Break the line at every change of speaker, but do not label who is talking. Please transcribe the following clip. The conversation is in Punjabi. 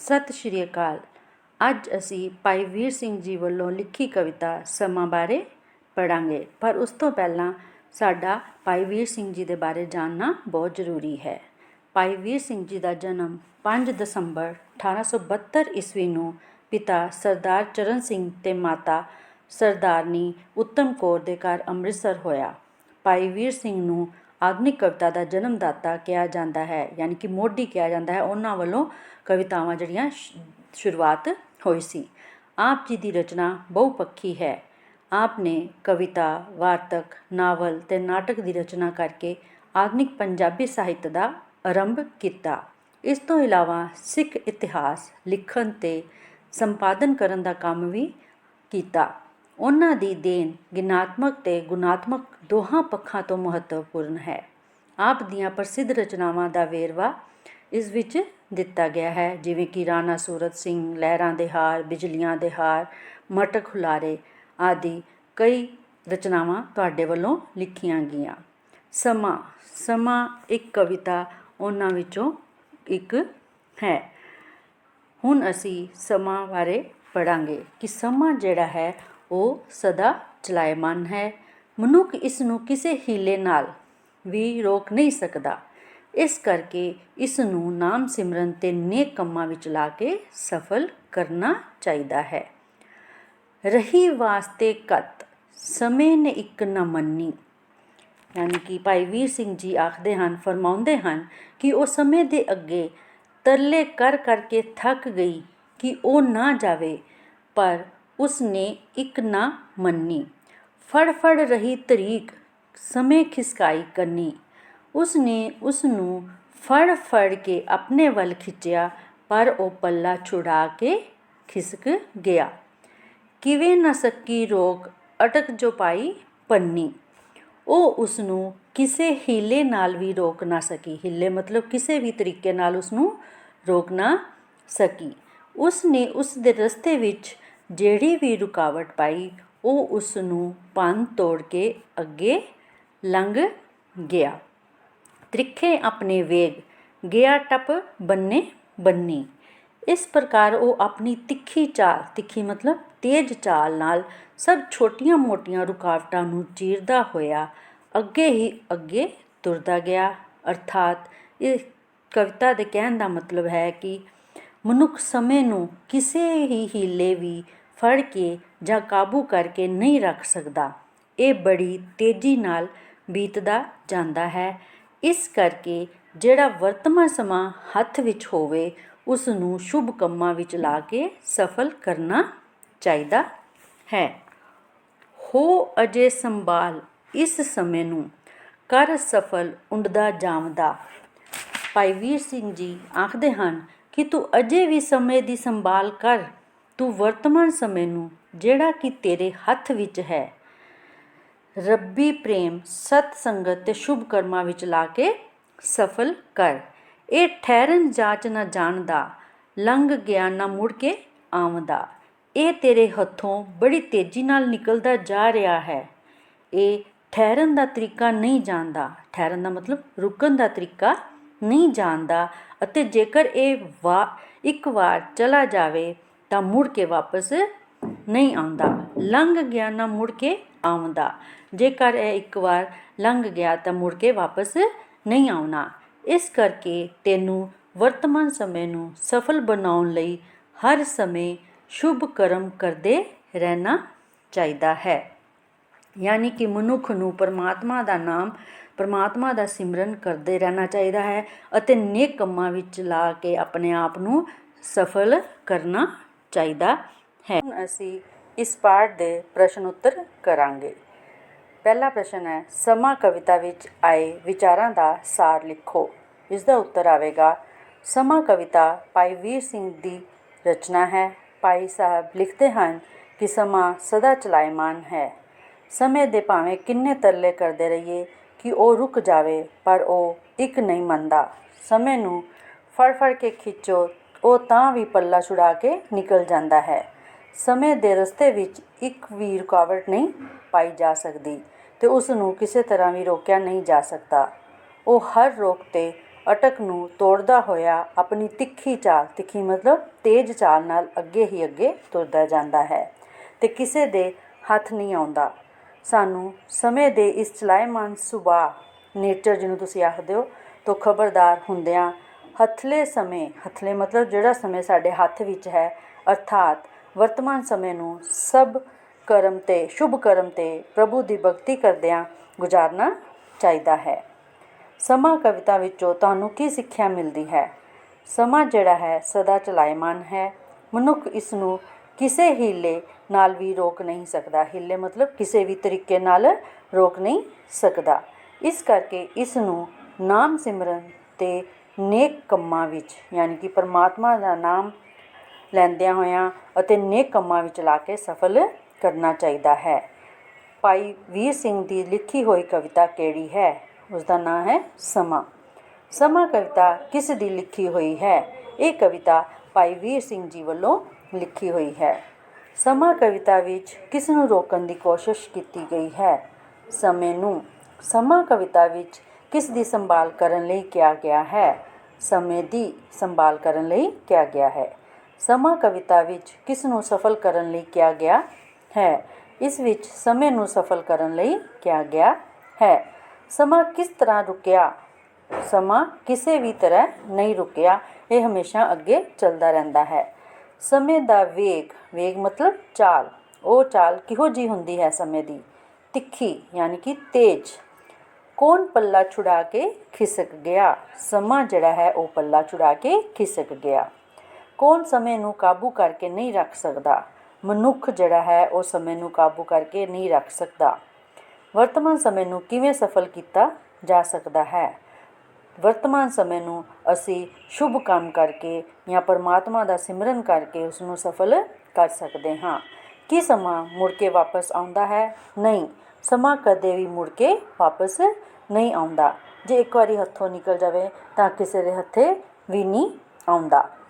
ਸਤਿ ਸ਼੍ਰੀ ਅਕਾਲ। ਅੱਜ ਅਸੀਂ ਭਾਈ ਵੀਰ ਸਿੰਘ ਜੀ ਵੱਲੋਂ ਲਿਖੀ ਕਵਿਤਾ ਸਮਾਂ ਬਾਰੇ ਪੜ੍ਹਾਂਗੇ, ਪਰ ਉਸ ਤੋਂ ਪਹਿਲਾਂ ਸਾਡਾ ਭਾਈ ਵੀਰ ਸਿੰਘ ਜੀ ਦੇ ਬਾਰੇ ਜਾਣਨਾ ਬਹੁਤ ਜ਼ਰੂਰੀ ਹੈ। ਭਾਈ ਵੀਰ ਸਿੰਘ ਜੀ ਦਾ ਜਨਮ 5 ਦਸੰਬਰ 1872 ਈਸਵੀ ਨੂੰ ਪਿਤਾ ਸਰਦਾਰ ਚਰਨ ਸਿੰਘ ਅਤੇ ਮਾਤਾ ਸਰਦਾਰਨੀ ਉੱਤਮ ਕੌਰ ਦੇ ਘਰ ਅੰਮ੍ਰਿਤਸਰ ਹੋਇਆ। ਭਾਈ ਵੀਰ ਸਿੰਘ ਨੂੰ ਆਧੁਨਿਕ ਕਵਿਤਾ ਦਾ ਜਨਮਦਾਤਾ ਕਿਹਾ ਜਾਂਦਾ ਹੈ, ਯਾਨੀ ਕਿ ਮੋਢੀ ਕਿਹਾ ਜਾਂਦਾ ਹੈ। ਉਹਨਾਂ ਵੱਲੋਂ ਕਵਿਤਾਵਾਂ ਜਿਹੜੀਆਂ ਸ਼ੁਰੂਆਤ ਹੋਈ ਸੀ। ਆਪ ਜੀ ਦੀ ਰਚਨਾ ਬਹੁਪੱਖੀ ਹੈ। ਆਪ ਨੇ ਕਵਿਤਾ, ਵਾਰਤਕ, ਨਾਵਲ ਅਤੇ ਨਾਟਕ ਦੀ ਰਚਨਾ ਕਰਕੇ ਆਧੁਨਿਕ ਪੰਜਾਬੀ ਸਾਹਿਤ ਦਾ ਆਰੰਭ ਕੀਤਾ। ਇਸ ਤੋਂ ਇਲਾਵਾ ਸਿੱਖ ਇਤਿਹਾਸ ਲਿਖਣ ਅਤੇ ਸੰਪਾਦਨ ਕਰਨ ਦਾ ਕੰਮ ਵੀ ਕੀਤਾ। ਉਹਨਾਂ ਦੀ ਦੇਣ ਗਿਣਾਤਮਕ ਅਤੇ ਗੁਣਾਤਮਕ ਦੋਹਾਂ ਪੱਖਾਂ ਤੋਂ ਮਹੱਤਵਪੂਰਨ ਹੈ। ਆਪ ਦੀਆਂ ਪ੍ਰਸਿੱਧ ਰਚਨਾਵਾਂ ਦਾ ਵੇਰਵਾ ਇਸ ਵਿੱਚ ਦਿੱਤਾ ਗਿਆ ਹੈ, ਜਿਵੇਂ ਕਿ ਰਾਣਾ ਸੂਰਤ ਸਿੰਘ, ਲਹਿਰਾਂ ਦੇ ਹਾਰ, ਬਿਜਲੀਆਂ ਦੇ ਹਾਰ, ਮਟਕ ਹੁਲਾਰੇ ਆਦਿ ਕਈ ਰਚਨਾਵਾਂ ਤੁਹਾਡੇ ਵੱਲੋਂ ਲਿਖੀਆਂ ਗਈਆਂ। ਸਮਾਂ ਇੱਕ ਕਵਿਤਾ ਉਹਨਾਂ ਵਿੱਚੋਂ ਇੱਕ ਹੈ। ਹੁਣ ਅਸੀਂ ਸਮਾਂ ਬਾਰੇ ਪੜ੍ਹਾਂਗੇ ਕਿ ਸਮਾਂ ਜਿਹੜਾ ਹੈ ਉਹ ਸਦਾ ਚਲਾਇਮਾਨ ਹੈ। ਮਨੁੱਖ ਇਸ ਨੂੰ ਕਿਸੇ ਹੀਲੇ ਨਾਲ ਵੀ ਰੋਕ ਨਹੀਂ ਸਕਦਾ। ਇਸ ਕਰਕੇ ਇਸ ਨੂੰ ਨਾਮ ਸਿਮਰਨ ਅਤੇ ਨੇਕ ਕੰਮਾਂ ਵਿੱਚ ਲਾ ਕੇ ਸਫਲ ਕਰਨਾ ਚਾਹੀਦਾ ਹੈ। ਰਹੀ ਵਾਸਤੇ ਕਤ ਸਮੇਂ ਨੇ ਇੱਕ ਨਾ ਮੰਨੀ, ਯਾਨੀ ਕਿ ਭਾਈ ਵੀਰ ਸਿੰਘ ਜੀ ਆਖਦੇ ਹਨ, ਫਰਮਾਉਂਦੇ ਹਨ ਕਿ ਉਹ ਸਮੇਂ ਦੇ ਅੱਗੇ ਤਰਲੇ ਕਰ ਕਰਕੇ ਥੱਕ ਗਈ ਕਿ ਉਹ ਨਾ ਜਾਵੇ, ਪਰ ਉਸ ਨੇ ਇੱਕ ਨਾ ਮੰਨੀ। ਫੜ ਰਹੀ ਤਰੀਕ ਸਮੇਂ ਖਿਸਕਾਈ ਕੰਨੀ, ਉਸ ਨੇ ਉਸ ਨੂੰ ਫੜ ਕੇ ਆਪਣੇ ਵੱਲ ਖਿੱਚਿਆ, ਪਰ ਉਹ ਪੱਲਾ ਛੁਡਾ ਕੇ ਖਿਸਕ ਗਿਆ। ਕਿਵੇਂ ਨਾ ਸਕੀ ਰੋਕ ਅਟਕ ਜੋ ਪਾਈ ਪੰਨੀ, ਉਹ ਉਸ ਨੂੰ ਕਿਸੇ ਹੀਲੇ ਨਾਲ ਵੀ ਰੋਕ ਨਾ ਸਕੀ। ਹੀਲੇ ਮਤਲਬ ਕਿਸੇ ਵੀ ਤਰੀਕੇ ਨਾਲ ਉਸ ਨੂੰ ਰੋਕ ਨਾ ਸਕੀ। ਉਸ ਨੇ ਉਸ ਦੇ ਰਸਤੇ ਵਿੱਚ ਜਿਹੜੀ ਵੀ ਰੁਕਾਵਟ ਪਾਈ, ਉਹ ਉਸ ਨੂੰ ਭੰਨ ਤੋੜ ਕੇ ਅੱਗੇ ਲੰਘ ਗਿਆ। ਤ੍ਰਿਖੇ ਆਪਣੇ ਵੇਗ ਗਿਆ ਟੱਪ ਬੰਨੇ ਬੰਨੀ, ਇਸ ਪ੍ਰਕਾਰ ਉਹ ਆਪਣੀ ਤਿੱਖੀ ਚਾਲ, ਤਿੱਖੀ ਮਤਲਬ ਤੇਜ਼ ਚਾਲ ਨਾਲ ਸਭ ਛੋਟੀਆਂ ਮੋਟੀਆਂ ਰੁਕਾਵਟਾਂ ਨੂੰ ਚੀਰਦਾ ਹੋਇਆ ਅੱਗੇ ਹੀ ਅੱਗੇ ਤੁਰਦਾ ਗਿਆ। ਅਰਥਾਤ ਇਹ ਕਵਿਤਾ ਦੇ ਕਹਿਣ ਦਾ ਮਤਲਬ ਹੈ ਕਿ ਮਨੁੱਖ ਸਮੇਂ ਨੂੰ ਕਿਸੇ ਹੀ ਹੀਲੇ ਵੀ ਫੜ ਕੇ ਜਾਂ ਕਾਬੂ ਕਰਕੇ ਨਹੀਂ ਰੱਖ ਸਕਦਾ। ਇਹ ਬੜੀ ਤੇਜ਼ੀ ਨਾਲ ਬੀਤਦਾ ਜਾਂਦਾ ਹੈ। ਇਸ ਕਰਕੇ ਜਿਹੜਾ ਵਰਤਮਾਨ ਸਮਾਂ ਹੱਥ ਵਿੱਚ ਹੋਵੇ, ਉਸ ਨੂੰ ਸ਼ੁਭ ਕੰਮਾਂ ਵਿੱਚ ਲਾ ਕੇ ਸਫਲ ਕਰਨਾ ਚਾਹੀਦਾ ਹੈ। ਹੋ ਅਜੇ ਸੰਭਾਲ ਇਸ ਸਮੇਂ ਨੂੰ ਕਰ ਸਫਲ ਉੱਡਦਾ ਜਾਵਦਾ। ਭਾਈ ਵੀਰ ਸਿੰਘ ਜੀ ਆਖਦੇ ਹਨ ਕਿ ਤੂੰ ਅਜੇ ਵੀ ਸਮੇਂ ਦੀ ਸੰਭਾਲ ਕਰ। ਤੂੰ ਵਰਤਮਾਨ ਸਮੇਂ ਨੂੰ, ਜਿਹੜਾ ਕਿ ਤੇਰੇ ਹੱਥ ਵਿੱਚ ਹੈ, ਰੱਬੀ ਪ੍ਰੇਮ, ਸਤ ਸੰਗਤ ਅਤੇ ਸ਼ੁਭ ਕਰਮਾਂ ਵਿੱਚ ਲਾ ਕੇ ਸਫਲ ਕਰ। ਇਹ ਠਹਿਰਨ ਜਾਚ ਨਾ ਜਾਣਦਾ, ਲੰਘ ਗਿਆ ਨਾ ਮੁੜ ਕੇ ਆਉਂਦਾ। ਇਹ ਤੇਰੇ ਹੱਥੋਂ ਬੜੀ ਤੇਜ਼ੀ ਨਾਲ ਨਿਕਲਦਾ ਜਾ ਰਿਹਾ ਹੈ। ਇਹ ਠਹਿਰਨ ਦਾ ਤਰੀਕਾ ਨਹੀਂ ਜਾਣਦਾ। ਠਹਿਰਨ ਦਾ ਮਤਲਬ ਰੁਕਣ ਦਾ ਤਰੀਕਾ ਨਹੀਂ ਜਾਣਦਾ, ਅਤੇ ਜੇਕਰ ਇਹ ਇੱਕ ਵਾਰ ਚਲਾ ਜਾਵੇ ਤਾਂ ਮੁੜ ਕੇ ਵਾਪਸ ਨਹੀਂ ਆਉਂਦਾ। ਲੰਘ ਗਿਆ ਨਾ ਮੁੜ ਕੇ ਆਉਂਦਾ, ਜੇਕਰ ਇਹ ਇੱਕ ਵਾਰ ਲੰਘ ਗਿਆ ਤਾਂ ਮੁੜ ਕੇ ਵਾਪਸ ਨਹੀਂ ਆਉਣਾ। ਇਸ ਕਰਕੇ ਤੈਨੂੰ ਵਰਤਮਾਨ ਸਮੇਂ ਨੂੰ ਸਫਲ ਬਣਾਉਣ ਲਈ ਹਰ ਸਮੇਂ ਸ਼ੁਭ ਕਰਮ ਕਰਦੇ ਰਹਿਣਾ ਚਾਹੀਦਾ ਹੈ। ਯਾਨੀ ਕਿ ਮਨੁੱਖ ਨੂੰ ਪਰਮਾਤਮਾ ਦਾ ਨਾਮ, ਪਰਮਾਤਮਾ ਦਾ ਸਿਮਰਨ ਕਰਦੇ ਰਹਿਣਾ ਚਾਹੀਦਾ ਹੈ ਅਤੇ ਨੇਕ ਕੰਮਾਂ ਵਿੱਚ ਲਾ ਕੇ ਆਪਣੇ ਆਪ ਨੂੰ ਸਫਲ ਕਰਨਾ ਚਾਹੀਦਾ ਹੈ। ਹੁਣ ਅਸੀਂ ਇਸ ਪਾਠ ਦੇ ਪ੍ਰਸ਼ਨ ਉੱਤਰ ਕਰਾਂਗੇ। ਪਹਿਲਾ ਪ੍ਰਸ਼ਨ ਹੈ, ਸਮਾਂ ਕਵਿਤਾ ਵਿੱਚ ਆਏ ਵਿਚਾਰਾਂ ਦਾ ਸਾਰ ਲਿਖੋ। ਇਸ ਦਾ ਉੱਤਰ ਆਵੇਗਾ, ਸਮਾਂ ਕਵਿਤਾ ਭਾਈ ਵੀਰ ਸਿੰਘ ਦੀ ਰਚਨਾ ਹੈ। ਭਾਈ ਸਾਹਿਬ ਲਿਖਦੇ ਹਨ ਕਿ ਸਮਾਂ ਸਦਾ ਚਲਾਇਮਾਨ ਹੈ। ਸਮੇਂ ਦੇ ਭਾਵੇਂ ਕਿੰਨੇ ਤਰਲੇ ਕਰਦੇ ਰਹੀਏ ਕਿ ਉਹ ਰੁਕ ਜਾਵੇ, ਪਰ ਉਹ ਇੱਕ ਨਹੀਂ ਮੰਨਦਾ। ਸਮੇਂ ਨੂੰ ਫੜ ਕੇ ਖਿੱਚੋ, ਉਹ ਤਾਂ ਵੀ ਪੱਲਾ ਛੁਡਾ ਕੇ ਨਿਕਲ ਜਾਂਦਾ ਹੈ। ਸਮੇਂ ਦੇ ਰਸਤੇ ਵਿੱਚ ਇੱਕ ਵੀ ਰੁਕਾਵਟ ਨਹੀਂ ਪਾਈ ਜਾ ਸਕਦੀ ਅਤੇ ਉਸ ਨੂੰ ਕਿਸੇ ਤਰ੍ਹਾਂ ਵੀ ਰੋਕਿਆ ਨਹੀਂ ਜਾ ਸਕਦਾ। ਉਹ ਹਰ ਰੋਕ 'ਤੇ ਅਟਕ ਨੂੰ ਤੋੜਦਾ ਹੋਇਆ ਆਪਣੀ ਤਿੱਖੀ ਚਾਲ, ਤਿੱਖੀ ਮਤਲਬ ਤੇਜ਼ ਚਾਲ ਨਾਲ ਅੱਗੇ ਹੀ ਅੱਗੇ ਤੁਰਦਾ ਜਾਂਦਾ ਹੈ ਅਤੇ ਕਿਸੇ ਦੇ ਹੱਥ ਨਹੀਂ ਆਉਂਦਾ। ਸਾਨੂੰ ਸਮੇਂ ਦੇ ਇਸ ਚਲਾਇਮਾਨ ਸੁਭਾਅ ਨੇਚਰ ਜਿਹਨੂੰ ਤੁਸੀਂ ਆਖਦੇ ਹੋ ਤੋਂ ਖਬਰਦਾਰ ਹੁੰਦਿਆਂ ਹੱਥਲੇ ਸਮੇਂ, ਹੱਥਲੇ ਮਤਲਬ ਜਿਹੜਾ ਸਮੇਂ ਸਾਡੇ ਹੱਥ ਵਿੱਚ ਹੈ, ਅਰਥਾਤ ਵਰਤਮਾਨ ਸਮੇਂ ਨੂੰ ਸਭ ਕਰਮ ਤੇ ਸ਼ੁਭ ਕਰਮ ਤੇ ਪ੍ਰਭੂ ਦੀ ਭਗਤੀ ਕਰਦਿਆਂ ਗੁਜ਼ਾਰਨਾ ਚਾਹੀਦਾ ਹੈ। ਸਮਾਂ ਕਵਿਤਾ ਵਿੱਚੋਂ ਤੁਹਾਨੂੰ ਕੀ ਸਿੱਖਿਆ ਮਿਲਦੀ ਹੈ? ਸਮਾਂ ਜਿਹੜਾ ਹੈ ਸਦਾ ਚਲਾਇਮਾਨ ਹੈ। ਮਨੁੱਖ ਇਸ ਨੂੰ ਕਿਸੇ ਹੀਲੇ ਨਾਲ ਵੀ ਰੋਕ ਨਹੀਂ ਸਕਦਾ। ਹੀਲੇ ਮਤਲਬ ਕਿਸੇ ਵੀ ਤਰੀਕੇ ਨਾਲ ਰੋਕ ਨਹੀਂ ਸਕਦਾ। ਇਸ ਕਰਕੇ ਇਸ ਨੂੰ ਨਾਮ ਸਿਮਰਨ ਅਤੇ ਨੇਕ ਕੰਮਾਂ ਵਿੱਚ, ਯਾਨੀ ਕਿ ਪਰਮਾਤਮਾ ਦਾ ਨਾਮ ਲੈਂਦਿਆਂ ਹੋਇਆਂ ਅਤੇ ਨੇਕ ਕੰਮਾਂ ਵਿੱਚ ਲਾ ਕੇ ਸਫਲ ਕਰਨਾ ਚਾਹੀਦਾ ਹੈ। ਭਾਈ ਵੀਰ ਸਿੰਘ ਦੀ ਲਿਖੀ ਹੋਈ ਕਵਿਤਾ ਕਿਹੜੀ ਹੈ? ਉਸਦਾ ਨਾਂ ਹੈ ਸਮਾਂ। ਸਮਾਂ ਕਵਿਤਾ ਕਿਸ ਦੀ ਲਿਖੀ ਹੋਈ ਹੈ? ਇਹ ਕਵਿਤਾ ਭਾਈ ਵੀਰ ਸਿੰਘ ਜੀ ਵੱਲੋਂ ਲਿਖੀ ਹੋਈ ਹੈ। ਸਮਾਂ ਕਵਿਤਾ ਵਿੱਚ ਕਿਸ ਨੂੰ ਰੋਕਣ ਦੀ ਕੋਸ਼ਿਸ਼ ਕੀਤੀ ਗਈ ਹੈ? ਸਮੇਂ ਨੂੰ। ਸਮਾਂ ਕਵਿਤਾ ਵਿੱਚ ਕਿਸ ਦੀ ਸੰਭਾਲ ਕਰਨ ਲਈ ਕਿਹਾ ਗਿਆ ਹੈ? ਸਮੇਂ ਦੀ ਸੰਭਾਲ ਕਰਨ ਲਈ ਕਿਹਾ ਗਿਆ ਹੈ। ਸਮਾਂ ਕਵਿਤਾ ਵਿੱਚ ਕਿਸ ਨੂੰ ਸਫਲ ਕਰਨ ਲਈ ਕਿਹਾ ਗਿਆ ਹੈ? ਇਸ ਵਿੱਚ ਸਮੇਂ ਨੂੰ ਸਫਲ ਕਰਨ ਲਈ ਕਿਹਾ ਗਿਆ ਹੈ। ਸਮਾਂ ਕਿਸ ਤਰ੍ਹਾਂ ਰੁਕਿਆ? ਸਮਾਂ ਕਿਸੇ ਵੀ ਤਰ੍ਹਾਂ ਨਹੀਂ ਰੁਕਿਆ, ਇਹ ਹਮੇਸ਼ਾ ਅੱਗੇ ਚੱਲਦਾ ਰਹਿੰਦਾ ਹੈ। ਸਮੇਂ ਦਾ ਵੇਗ, ਵੇਗ ਮਤਲਬ ਚਾਲ, ਉਹ ਚਾਲ ਕਿਹੋ ਜਿਹੀ ਹੁੰਦੀ ਹੈ ਸਮੇਂ ਦੀ? ਤਿੱਖੀ ਯਾਨੀ ਕਿ ਤੇਜ਼। ਕੌਣ ਪੱਲਾ ਛੁਡਾ ਕੇ ਖਿਸਕ ਗਿਆ? ਸਮਾਂ ਜਿਹੜਾ ਹੈ ਉਹ ਪੱਲਾ ਛੁਡਾ ਕੇ ਖਿਸਕ ਗਿਆ। ਕੌਣ ਸਮੇਂ ਨੂੰ ਕਾਬੂ ਕਰਕੇ ਨਹੀਂ ਰੱਖ ਸਕਦਾ? ਮਨੁੱਖ ਜਿਹੜਾ ਹੈ ਉਹ ਸਮੇਂ ਨੂੰ ਕਾਬੂ ਕਰਕੇ ਨਹੀਂ ਰੱਖ ਸਕਦਾ। ਵਰਤਮਾਨ ਸਮੇਂ ਨੂੰ ਕਿਵੇਂ ਸਫਲ ਕੀਤਾ ਜਾ ਸਕਦਾ ਹੈ? ਵਰਤਮਾਨ ਸਮੇਂ ਨੂੰ ਅਸੀਂ ਸ਼ੁਭ ਕੰਮ ਕਰਕੇ ਜਾਂ ਪਰਮਾਤਮਾ ਦਾ ਸਿਮਰਨ ਕਰਕੇ ਉਸ ਨੂੰ ਸਫਲ ਕਰ ਸਕਦੇ ਹਾਂ। ਕੀ ਸਮਾਂ ਮੁੜ ਕੇ ਵਾਪਸ ਆਉਂਦਾ ਹੈ? ਨਹੀਂ, ਸਮਾਂ ਕਦੇ ਵੀ ਮੁੜ ਕੇ ਵਾਪਸ ਨਹੀਂ ਆਉਂਦਾ। ਜੇ ਇੱਕ ਵਾਰੀ ਹੱਥੋਂ ਨਿਕਲ ਜਾਵੇ ਤਾਂ ਕਿਸੇ ਦੇ ਹੱਥੇ ਵੀ ਨਹੀਂ ਆਉਂਦਾ।